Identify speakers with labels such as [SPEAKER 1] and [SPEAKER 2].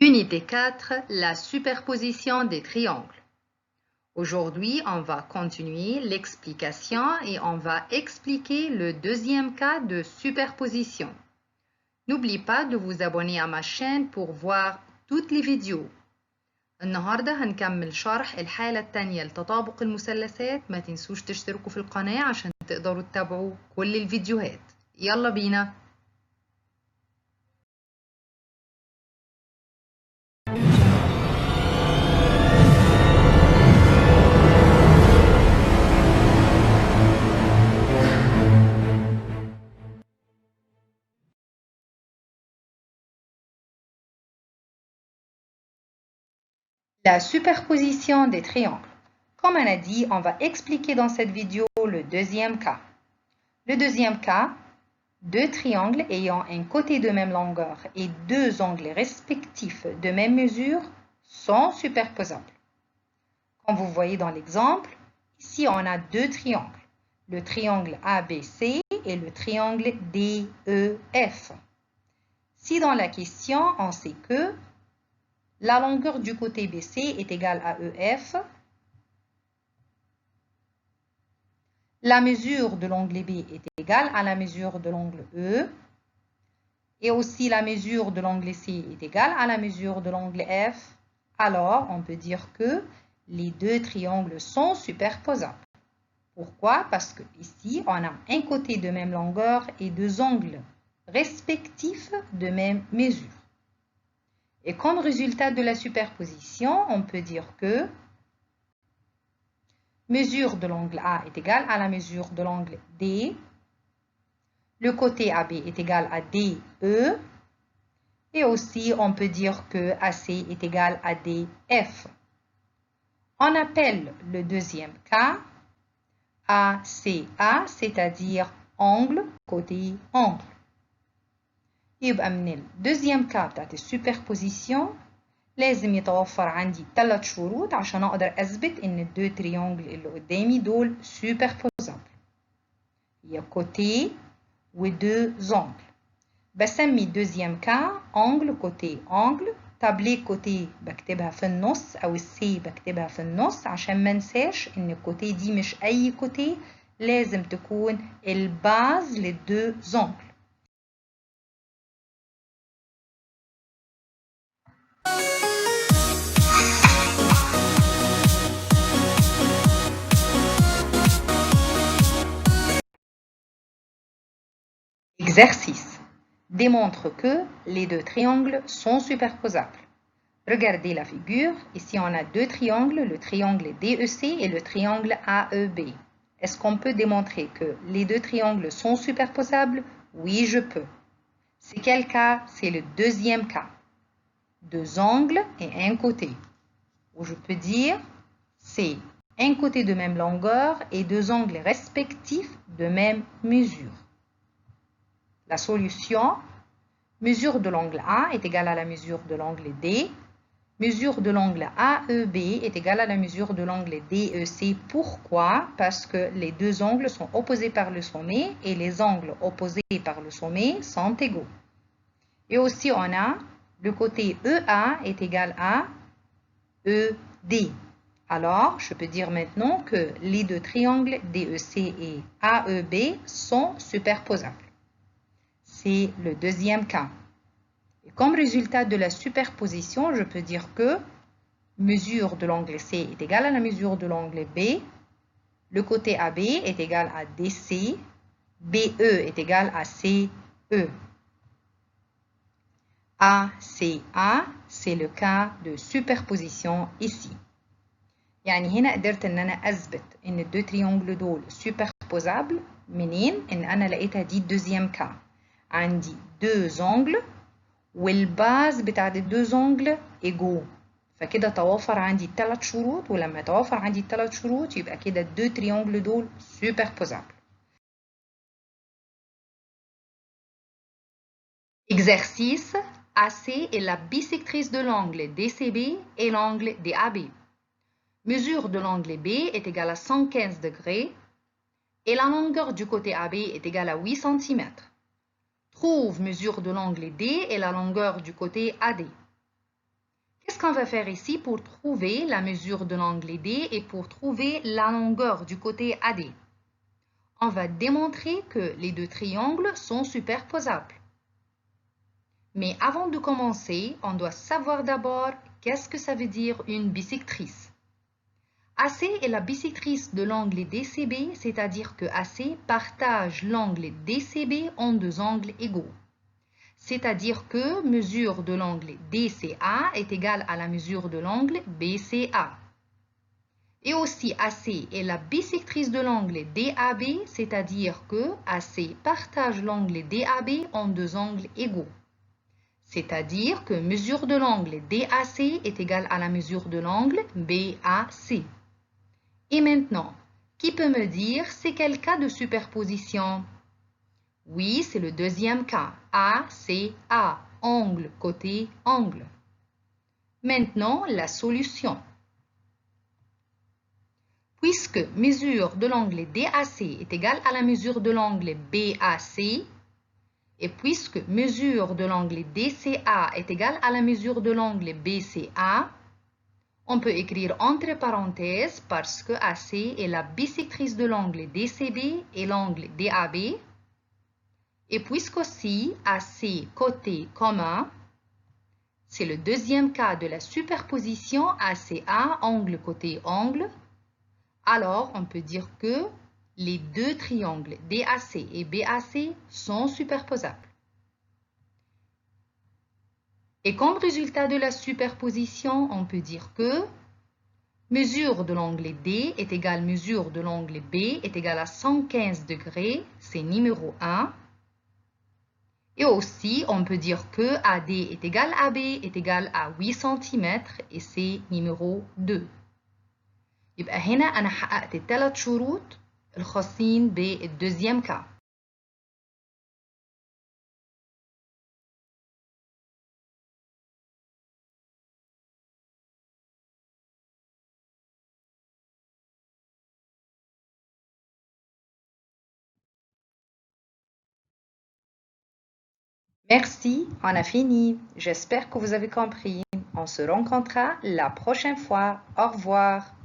[SPEAKER 1] Unité 4, la superposition des triangles. Aujourd'hui, on va continuer l'explication et on va expliquer le deuxième cas de superposition. N'oublie pas de vous abonner à ma chaîne pour voir toutes les vidéos. النهاردة هنكمل شرح الحالة التانية لتطابق المثلثات. ما تنسوش تشتركوا في القناة عشان تقدروا تتابعوا كل الفيديوهات. يلا بينا! La superposition des triangles. Comme on a dit, on va expliquer dans cette vidéo le deuxième cas. Le deuxième cas, deux triangles ayant un côté de même longueur et deux angles respectifs de même mesure sont superposables. Comme vous voyez dans l'exemple, ici on a deux triangles, le triangle ABC et le triangle DEF. Si dans la question, on sait que la longueur du côté BC est égale à EF. La mesure de l'angle B est égale à la mesure de l'angle E. Et aussi la mesure de l'angle C est égale à la mesure de l'angle F. Alors, on peut dire que les deux triangles sont superposables. Pourquoi? Parce que ici, on a un côté de même longueur et deux angles respectifs de même mesure. Et comme résultat de la superposition, on peut dire que mesure de l'angle A est égale à la mesure de l'angle D. Le côté AB est égal à DE. Et aussi, on peut dire que AC est égal à DF. On appelle le deuxième cas ACA, c'est-à-dire angle côté angle. يبقى من الدوزيام كا بتاعت السوبربوزيسيون لازم يتوفر عندي 3 شروط عشان اقدر اثبت ان الدو تريانجل اللي قدامي دول سوبربوزابل. هي كوتي ودو زونجل. بسمي الدوزيام كا انجل كوتي انجل. طب ليه كوتي بكتبها في النص او السي بكتبها في النص؟ عشان ما انساش ان الكوتي دي مش اي كوتي، لازم تكون الباز للدو زونجل. Exercice. Démontre que les deux triangles sont superposables. Regardez la figure. Ici, on a deux triangles, le triangle DEC et le triangle AEB. Est-ce qu'on peut démontrer que les deux triangles sont superposables? Oui, je peux. C'est quel cas? C'est le deuxième cas. Deux angles et un côté. Ou je peux dire, c'est un côté de même longueur et deux angles respectifs de même mesure. La solution, mesure de l'angle A est égale à la mesure de l'angle D. Mesure de l'angle AEB est égale à la mesure de l'angle DEC. Pourquoi? Parce que les deux angles sont opposés par le sommet et les angles opposés par le sommet sont égaux. Et aussi, on a le côté EA est égal à ED. Alors, je peux dire maintenant que les deux triangles DEC et AEB sont superposables. C'est le deuxième cas. Et comme résultat de la superposition, je peux dire que mesure de l'angle C est égale à la mesure de l'angle B. Le côté AB est égal à DC. BE est égal à CE. ACA, c'est le cas de superposition ici. يعني هنا قدرت ان انا اثبت ان الدو تريونجل دول superposables منين؟ ان انا لقيتها دي الدوزيام كا. عندي deux angles والباز بتاعت الدوز angles égaux. فكده توافر عندي 3 شروط، ولما توافر عندي 3 شروط يبقى كده الدو تريونجل دول superposables. Exercice. AC est la bisectrice de l'angle DCB et l'angle DAB. Mesure de l'angle B est égale à 115 degrés et la longueur du côté AB est égale à 8 cm. Trouve mesure de l'angle D et la longueur du côté AD. qu'est-ce qu'on va faire ici pour trouver la mesure de l'angle D et pour trouver la longueur du côté AD? On va démontrer que les deux triangles sont superposables. Mais avant de commencer, on doit savoir d'abord qu'est-ce que ça veut dire une bisectrice. AC est la bisectrice de l'angle DCB, c'est-à-dire que AC partage l'angle DCB en deux angles égaux. C'est-à-dire que mesure de l'angle DCA est égale à la mesure de l'angle BCA. Et aussi AC est la bisectrice de l'angle DAB, c'est-à-dire que AC partage l'angle DAB en deux angles égaux. C'est-à-dire que mesure de l'angle DAC est égale à la mesure de l'angle BAC. Et maintenant, qui peut me dire c'est quel cas de superposition? Oui, c'est le deuxième cas, ACA, angle côté angle. Maintenant, la solution. Puisque mesure de l'angle DAC est égale à la mesure de l'angle BAC, et puisque mesure de l'angle DCA est égale à la mesure de l'angle BCA, on peut écrire entre parenthèses parce que AC est la bisectrice de l'angle DCB et l'angle DAB. Et puisqu'aussi AC côté commun, c'est le deuxième cas de la superposition ACA angle côté angle, alors on peut dire que les deux triangles DAC et BAC sont superposables. Et comme résultat de la superposition, on peut dire que mesure de l'angle D est égale mesure de l'angle B est égale à 115 degrés, c'est numéro 1. Et aussi, on peut dire que AD est égal à B est égal à 8 cm et c'est numéro 2. يبقى هنا أنا حققت الثلاث شروط الخاصين بالدوزيام cas. Merci, on a fini. J'espère que vous avez compris. On se rencontrera la prochaine fois. Au revoir.